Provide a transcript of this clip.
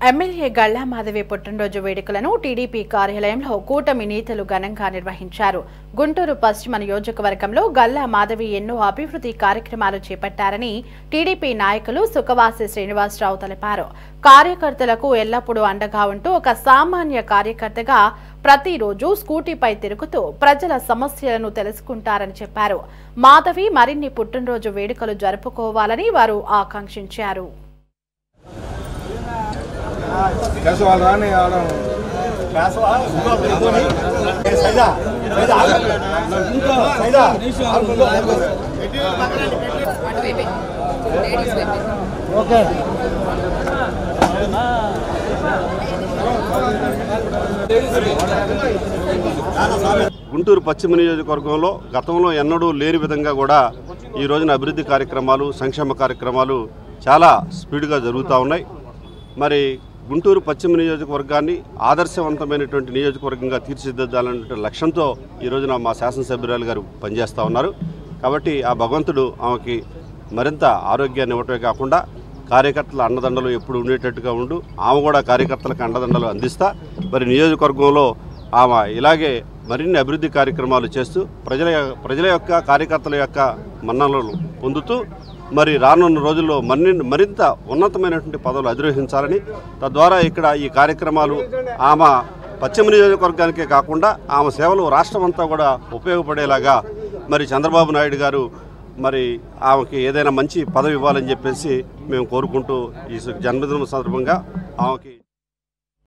MLA Galla Madhavi పుట్టినరోజు వేడుకలను TDP కార్యాలయంలో కూటమి నేతలు ఘనంగా నిర్వహించారు. గుంటూరు పశ్చిమ నియోజకవర్గంలో గల్లా మాధవి ఎన్నో అభివృద్ధి కార్యక్రమాలు చేపట్టారని టీడీపీ నాయకులు సుఖవాసి శ్రీనివాసరావు తెలిపారు. కార్యకర్తలకు ఎల్లప్పుడూ అండగా ఉంటూ ఒక సామాన్య కార్యకర్తగా ప్రతిరోజు స్కూటీపై తిరుగుతూ ప్రజల సమస్యలను తెలుసుకుంటారని చెప్పారు. మాధవి మరిన్ని పుట్టినరోజు వేడుకలు జరుపుకోవాలని వారు ఆకాంక్షించారు. గుంటూరు పశ్చిమ నియోజకవర్గంలో గతంలో ఎన్నడూ లేని విధంగా కూడా ఈ రోజున అభివృద్ధి కార్యక్రమాలు, సంక్షేమ కార్యక్రమాలు చాలా స్పీడ్గా జరుగుతూ ఉన్నాయి. మరి గుంటూరు పశ్చిమ నియోజకవర్గాన్ని ఆదర్శవంతమైనటువంటి నియోజకవర్గంగా తీర్చిదిద్దాలనే లక్ష్యంతో ఈ రోజున మా శాసనసభ్యురాలు గారు పనిచేస్తూ ఉన్నారు. కాబట్టి ఆ భగవంతుడు ఆమెకి మరింత ఆరోగ్యాన్ని ఇవ్వటమే కాకుండా కార్యకర్తల అండదండలు ఎప్పుడు ఉండేటట్టుగా ఉండు, ఆమె కూడా కార్యకర్తలకు అండదండలు అందిస్తా మరి నియోజకవర్గంలో ఆమె ఇలాగే మరిన్ని అభివృద్ధి కార్యక్రమాలు చేస్తూ ప్రజల యొక్క కార్యకర్తల యొక్క మన్ననలను పొందుతూ మరి రానున్న రోజుల్లో మరింత ఉన్నతమైనటువంటి పదవులు అధిరోహించాలని, తద్వారా ఇక్కడ ఈ కార్యక్రమాలు ఆమె పశ్చిమ నియోజకవర్గానికే కాకుండా ఆమె సేవలు రాష్ట్రమంతా కూడా ఉపయోగపడేలాగా మరి చంద్రబాబు నాయుడు గారు మరి ఆమెకి ఏదైనా మంచి పదవి ఇవ్వాలని చెప్పేసి మేము కోరుకుంటూ ఈ జన్మదినం సందర్భంగా ఆమెకి